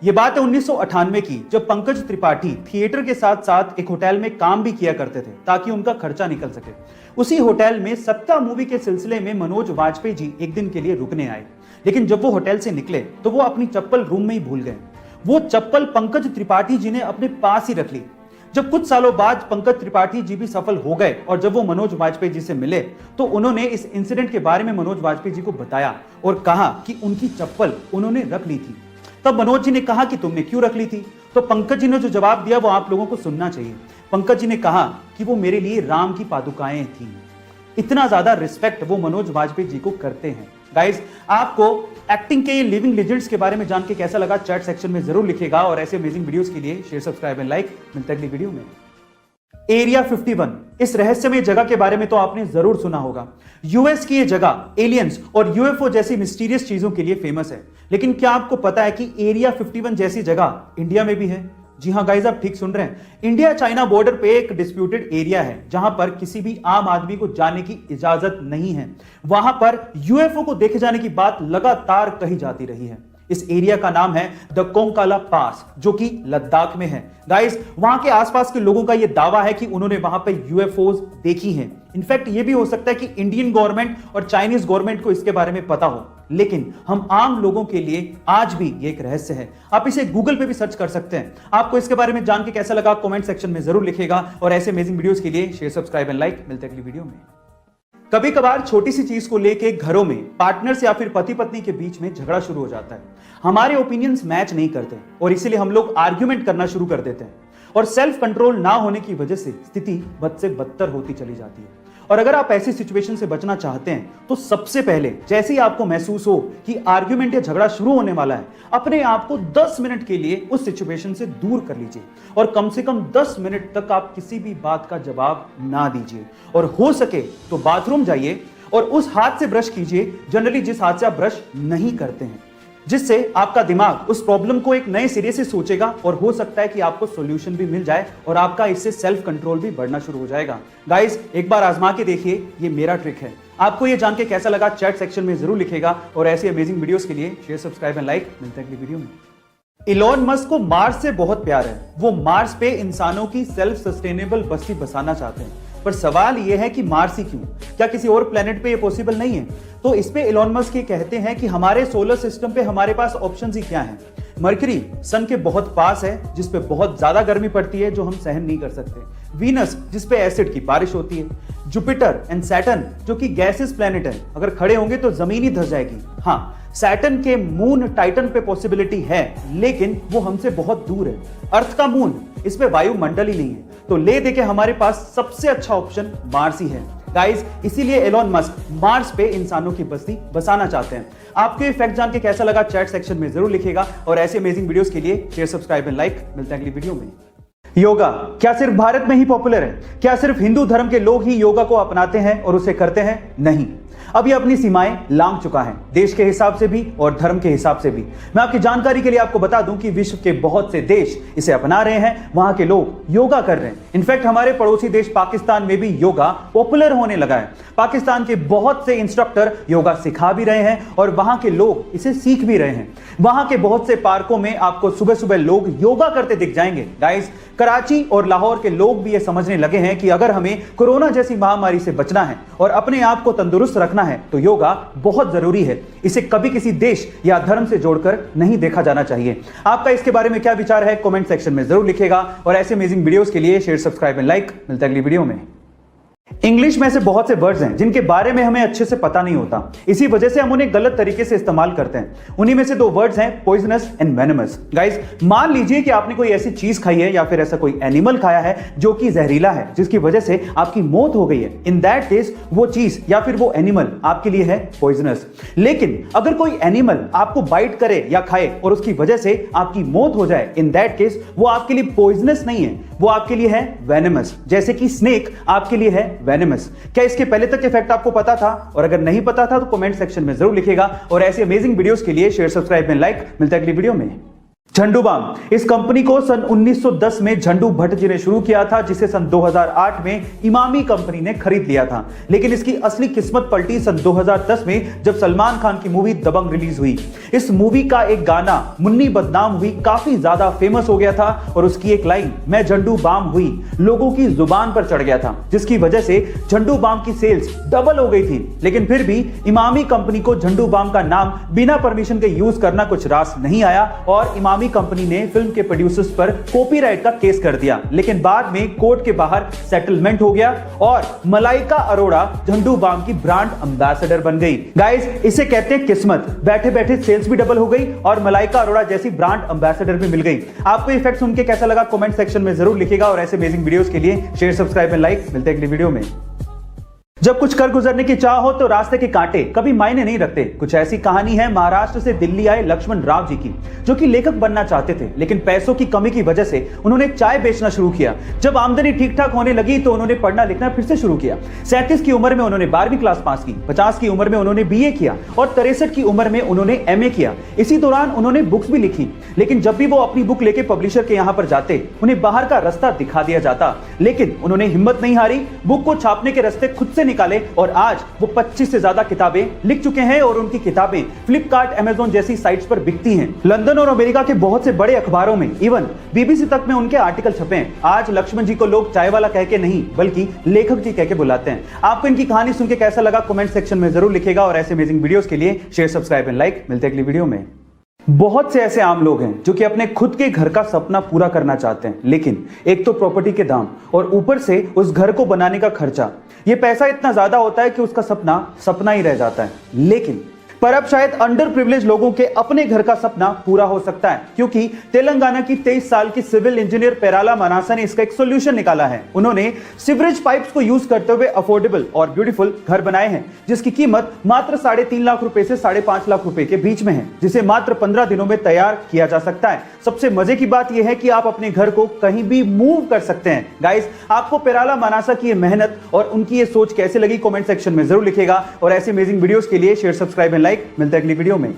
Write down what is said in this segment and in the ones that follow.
ये बात है 1998 की, जब पंकज त्रिपाठी थिएटर के साथ साथ एक होटल में काम भी किया करते थे ताकि उनका खर्चा निकल सके। उसी होटल में सत्ता मूवी के सिलसिले में मनोज वाजपेयी जी एक दिन के लिए रुकने आए, लेकिन जब वो होटल से निकले तो वो अपनी चप्पल रूम में ही भूल गए। वो चप्पल पंकज त्रिपाठी जी ने अपने पास ही रख ली। जब कुछ सालों बाद पंकज त्रिपाठी जी भी सफल हो गए और जब वो मनोज वाजपेयी जी से मिले तो उन्होंने इस इंसिडेंट के बारे में मनोज वाजपेयी जी को बताया और कहा कि उनकी चप्पल उन्होंने रख ली थी। तब मनोज जी ने कहा कि तुमने क्यों रख ली थी? तो पंकज जी ने जो जवाब दिया वो आप लोगों को सुनना चाहिए। पंकज जी ने कहा कि वो मेरे लिए राम की पादुकाएं थी। इतना ज्यादा रिस्पेक्ट वो मनोज वाजपेयी जी को करते हैं। गाइस, आपको एक्टिंग के लिविंग लेजेंड्स के बारे में जान के कैसा लगा चैट सेक्शन में जरूर लिखेगा और ऐसे अमेजिंग वीडियोस के लिए शेयर, सब्सक्राइब एंड लाइक। मिलते हैं अगली वीडियो में। एरिया 51, इस रहस्यमय जगह के बारे में तो आपने जरूर सुना होगा। यूएस की यह जगह एलियंस और यूएफओ जैसी मिस्टीरियस चीजों के लिए फेमस है, लेकिन क्या आपको पता है कि एरिया 51 जैसी जगह इंडिया में भी है? जी हां गाइस, आप ठीक सुन रहे हैं। इंडिया चाइना बॉर्डर पे एक डिस्प्यूटेड एरिया है जहां पर किसी भी आम आदमी को जाने की इजाजत नहीं है। वहां पर यूएफओ को देखे जाने की बात लगातार कही जाती रही है। इस एरिया का नाम है द कोंकाला पास, जो कि लद्दाख में है। गाइस, वहां के आसपास के लोगों का यह दावा है कि उन्होंने वहां पे यूएफओज देखी हैं। इनफैक्ट ये भी हो सकता है कि इंडियन गवर्नमेंट और चाइनीज गवर्नमेंट को इसके बारे में पता हो, लेकिन हम आम लोगों के लिए आज भी ये एक रहस्य है। आप इसे गूगल पे भी सर्च कर सकते हैं। आपको इसके बारे में जान के कैसा लगा कमेंट सेक्शन में जरूर लिखेगा और ऐसे अमेजिंग वीडियोस के लिए शेयर, सब्सक्राइब एंड लाइक। मिलते हैं अगली वीडियो में। कभी कभार छोटी सी चीज को लेके घरों में पार्टनर्स या फिर पति पत्नी के बीच में झगड़ा शुरू हो जाता है। हमारे ओपिनियंस मैच नहीं करते और इसीलिए हम लोग आर्ग्यूमेंट करना शुरू कर देते हैं और सेल्फ कंट्रोल ना होने की वजह से स्थिति बद से बदतर होती चली जाती है। और अगर आप ऐसी सिचुएशन से बचना चाहते हैं तो सबसे पहले जैसे ही आपको महसूस हो कि आर्ग्यूमेंट या झगड़ा शुरू होने वाला है, अपने आप को 10 मिनट के लिए उस सिचुएशन से दूर कर लीजिए और कम से कम 10 मिनट तक आप किसी भी बात का जवाब ना दीजिए और हो सके तो बाथरूम जाइए और उस हाथ से ब्रश कीजिए जनरली जिस हाथ से आप ब्रश नहीं करते हैं, जिससे आपका दिमाग उस प्रॉब्लम को एक नए सिरे से सोचेगा और हो सकता है कि आपको सॉल्यूशन भी मिल जाए और आपका इससे सेल्फ कंट्रोल भी बढ़ना शुरू हो जाएगा। गाइस, एक बार आजमा के देखिए, ये मेरा ट्रिक है। आपको ये जान के कैसा लगा चैट सेक्शन में जरूर लिखेगा और ऐसी अमेजिंग वीडियोस के लिए शेयर, सब्सक्राइब एंड लाइक। मिलते हैं अगली वीडियो में। इलॉन मस्क को मार्स से बहुत प्यार है। वो मार्स पे इंसानों की सेल्फ सस्टेनेबल बस्ती बसाना चाहते हैं, पर सवाल यह है कि मार्स ही क्यों? क्या किसी और प्लेनेट पे ये पॉसिबल नहीं है? तो इस पे इलॉन मस्क ये कहते हैं कि हमारे सोलर सिस्टम पे हमारे पास ऑप्शंस ही क्या हैं। मरकरी सन के बहुत पास है, जिस पे बहुत ज्यादा गर्मी पड़ती है जो हम सहन नहीं कर सकते। वीनस, जिस पे एसिड की बारिश होती है। जुपिटर एंड सैटर्न, जो कि गैसेस प्लेनेट है, अगर खड़े होंगे तो जमीन ही धंस जाएगी। हाँ, सैटर्न के मून टाइटन पे पॉसिबिलिटी है, लेकिन वो हमसे बहुत दूर है। अर्थ का मून, इस पे वायुमंडल ही नहीं है, तो ले दे के हमारे पास सबसे अच्छा ऑप्शन मार्स ही है। गाइस, इसीलिए एलॉन मस्क मार्स पे इंसानों की बस्ती बसाना चाहते हैं। आपको ये फैक्ट जान के कैसा लगा चैट सेक्शन में जरूर लिखेगा और ऐसे अमेजिंग वीडियोस के लिए शेयर, सब्सक्राइब एंड लाइक। मिलते हैं अगली वीडियो में। योगा क्या सिर्फ भारत में ही पॉपुलर है? क्या सिर्फ हिंदू धर्म के लोग ही योगा को अपनाते हैं और उसे करते हैं? नहीं, अब ये अपनी सीमाएं लांघ चुका है, देश के हिसाब से भी और धर्म के हिसाब से भी। मैं आपकी जानकारी के लिए आपको बता दूं कि विश्व के बहुत से देश इसे अपना रहे हैं, वहां के लोग योगा कर रहे हैं। इनफैक्ट हमारे पड़ोसी देश पाकिस्तान में भी योगा पॉपुलर होने लगा है। पाकिस्तान के बहुत से इंस्ट्रक्टर योगा सिखा भी रहे हैं और वहां के लोग इसे सीख भी रहे हैं। वहां के बहुत से पार्कों में आपको सुबह सुबह लोग योगा करते दिख जाएंगे। गाइस, कराची और लाहौर के लोग भी ये समझने लगे हैं कि अगर हमें कोरोना जैसी महामारी से बचना है और अपने आप को तंदुरुस्त रखना है तो योगा बहुत जरूरी है। इसे कभी किसी देश या धर्म से जोड़कर नहीं देखा जाना चाहिए। आपका इसके बारे में क्या विचार है कमेंट सेक्शन में जरूर लिखेगा और ऐसे अमेजिंग वीडियोस के लिए शेयर, सब्सक्राइब एंड लाइक। मिलते हैं अगली वीडियो में। इंग्लिश में ऐसे बहुत से वर्ड्स हैं जिनके बारे में हमें अच्छे से पता नहीं होता, इसी वजह से हम उन्हें गलत तरीके से इस्तेमाल करते हैं। उन्हीं में से 2 वर्ड्स हैं पॉइजनस एंड वेनमस। गाइस, मान लीजिए कि आपने कोई ऐसी चीज खाई है या फिर ऐसा कोई एनिमल खाया है जो कि जहरीला है, जिसकी वजह से आपकी मौत हो गई है। इन दैट केस वो चीज या फिर वो एनिमल आपके लिए है पॉइजनस। लेकिन अगर कोई एनिमल आपको बाइट करे या खाए और उसकी वजह से आपकी मौत हो जाए, इन दैट केस वो आपके लिए पॉइजनस नहीं है, वो आपके लिए है वेनमस। जैसे कि स्नेक आपके लिए है वेनमस। क्या इसके पहले तक इफेक्ट आपको पता था? और अगर नहीं पता था तो कमेंट सेक्शन में जरूर लिखेगा और ऐसी अमेजिंग वीडियोस के लिए शेयर, सब्सक्राइब एंड लाइक। मिलते हैं अगली वीडियो में। झंडू बाम, इस कंपनी को सन 1910 में झंडू भट्ट जी ने शुरू किया था, जिसे सन 2008 में इमामी कंपनी ने खरीद लिया था। लेकिन इसकी असली किस्मत पलटी सन 2010 में जब सलमान खान की मूवी दबंग रिलीज हुई। इस मूवी का एक गाना मुन्नी बदनाम हुई काफी ज्यादा फेमस हो गया था और उसकी एक लाइन मैं झंडू बाम हुई लोगों की जुबान पर चढ़ गया था, जिसकी वजह से झंडू बाम की सेल्स डबल हो गई थी। लेकिन फिर भी इमामी कंपनी को झंडू बाम का नाम बिना परमिशन के यूज करना कुछ रास नहीं आया और इमामी कंपनी ने फिल्म के प्रोड्यूसर्स पर कॉपीराइट का केस कर दिया। लेकिन बाद में कोर्ट के बाहर सेटलमेंट हो गया और मलाइका अरोड़ा झंडू बाम की ब्रांड एम्बेसडर बन गई। गाइस, इसे कहते हैं किस्मत। बैठे बैठे सेल्स भी डबल हो गई और मलाइका अरोड़ा जैसी ब्रांड एम्बेसडर भी मिल गई। आपको ये फैक्ट सुन के कैसा लगा कमेंट सेक्शन में जरूर लिखिएगा और ऐसे अमेजिंग वीडियोस के लिए शेयर, सब्सक्राइब एंड लाइक। मिलते हैं अगली वीडियो में। जब कुछ कर गुजरने की चाह हो तो रास्ते के कांटे कभी मायने नहीं रखते। कुछ ऐसी कहानी है महाराष्ट्र से दिल्ली आए लक्ष्मण राव जी की, जो कि लेखक बनना चाहते थे, लेकिन पैसों की कमी की वजह से उन्होंने चाय बेचना शुरू किया। जब आमदनी ठीक ठाक होने लगी तो उन्होंने पढ़ना लिखना फिर से शुरू किया। 37 की उम्र में उन्होंने 12वीं क्लास पास की, 50 की उम्र में उन्होंने BA किया और 63 की उम्र में उन्होंने MA किया। इसी दौरान उन्होंने बुक्स भी लिखी, लेकिन जब भी वो अपनी बुक लेके पब्लिशर के यहाँ पर जाते उन्हें बाहर का रास्ता दिखा दिया जाता। लेकिन उन्होंने हिम्मत नहीं हारी, बुक को छापने के रास्ते खुद से निकाले और आज वो 25 से ज्यादा किताबें लिख चुके हैं और उनकी किताबें फ्लिपकार्ट, अमेज़न जैसी साइट्स पर बिकती हैं। लंदन और अमेरिका के बहुत से बड़े अखबारों में, इवन BBC तक में उनके आर्टिकल छपे हैं। आज लक्ष्मण जी को लोग चाय वाला कह के नहीं बल्कि लेखक जी कह के बुलाते हैं। आपको इनकी कहानी सुन के कैसा लगा कमेंट सेक्शन में जरूर लिखिएगा और ऐसे अमेजिंग वीडियोस के लिए शेयर, सब्सक्राइब एंड लाइक। मिलते हैं अगली वीडियो में। बहुत से ऐसे आम लोग हैं जो कि अपने खुद के घर का सपना पूरा करना चाहते हैं, लेकिन एक तो प्रॉपर्टी के दाम और ऊपर से उस घर को बनाने का खर्चा, ये पैसा इतना ज्यादा होता है कि उसका सपना सपना ही रह जाता है। लेकिन पर अब शायद अंडर प्रिविलेज लोगों के अपने घर का सपना पूरा हो सकता है, क्योंकि तेलंगाना की 23 साल की सिविल इंजीनियर पेराला मनासा ने इसका एक सॉल्यूशन निकाला है। उन्होंने सीवरेज पाइप्स को यूज करते हुए अफोर्डेबल और ब्यूटीफुल घर बनाए हैं, जिसकी कीमत मात्र 3.5 लाख रुपए से 5.5 लाख रुपए के बीच में है, जिसे मात्र 15 दिनों में तैयार किया जा सकता है। सबसे मजे की बात यह है कि आप अपने घर को कहीं भी मूव कर सकते हैं। गाइस, आपको पेराला मनासा की मेहनत और उनकी ये सोच कैसे लगी कमेंट सेक्शन में जरूर लिखिएगा और ऐसे अमेजिंग वीडियोस के लिए शेयर, सब्सक्राइब एंड लाइक। मिलते हैं अगली वीडियो में।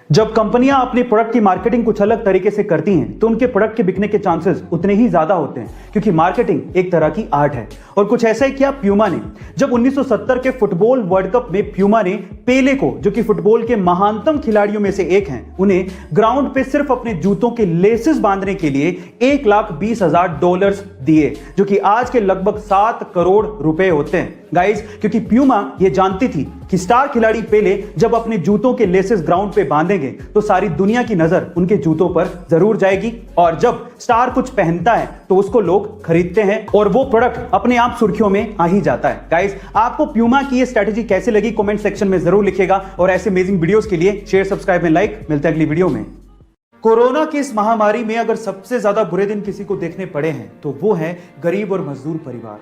जब कंपनियां अपने प्रोडक्ट की मार्केटिंग कुछ अलग तरीके से करती हैं तो उनके प्रोडक्ट के बिकने के चांसेस उतने ही ज्यादा होते हैं, क्योंकि मार्केटिंग एक तरह की आर्ट है। और कुछ ऐसा ही किया प्यूमा ने। जब 1970 के फुटबॉल वर्ल्ड कप में प्यूमा ने पेले को, जो कि फुटबॉल के महानतम खिलाड़ियों में से एक हैं, उन्हें ग्राउंड पे सिर्फ अपने जूतों के लेसेस बांधने के लिए $1,20,000 दिए, जो कि आज के लगभग 7 करोड़ रुपए होते हैं। गाइस, क्योंकि प्यूमा ये जानती थी कि स्टार खिलाड़ी पेले जब अपने जूतों के लेसेस ग्राउंड पे बांधेंगे तो सारी दुनिया की नजर उनके जूतों पर जरूर जाएगी, और जब स्टार कुछ पहनता है तो उसको लोग खरीदते हैं और वो प्रोडक्ट अपने आप सुर्खियों में आ ही जाता है। गाइस, आपको प्यूमा की ये स्ट्रेटेजी कैसे लगी कमेंट सेक्शन में जरूर लिखिएगा और ऐसे अमेजिंग वीडियोस के लिए शेयर, सब्सक्राइब एंड लाइक। मिलते हैं अगली वीडियो में। कोरोना की इस महामारी में अगर सबसे ज्यादा बुरे दिन किसी को देखने पड़े हैं तो वो है गरीब और मजदूर परिवार।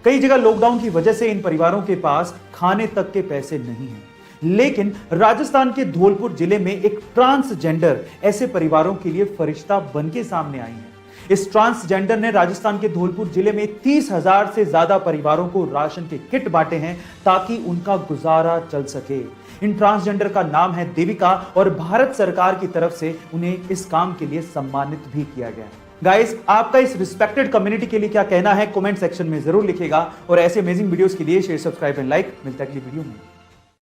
कई जगह लॉकडाउन की वजह से इन परिवारों के पास खाने तक के पैसे नहीं हैं, लेकिन राजस्थान के धौलपुर जिले में एक ट्रांसजेंडर ऐसे परिवारों के लिए फरिश्ता बन के सामने आई है। इस ट्रांसजेंडर ने राजस्थान के धौलपुर जिले में 30,000 से ज्यादा परिवारों को राशन के किट बांटे हैं ताकि उनका गुजारा चल सके। इन ट्रांसजेंडर का नाम है देविका और भारत सरकार की तरफ से उन्हें इस काम के लिए सम्मानित भी किया गया। गाइस, आपका इस रिस्पेक्टेड कम्युनिटी के लिए क्या कहना है कमेंट सेक्शन में जरूर लिखिएगा और ऐसे अमेजिंग वीडियोस के लिए शेयर, सब्सक्राइब एंड लाइक। मिलता है अगली वीडियो में।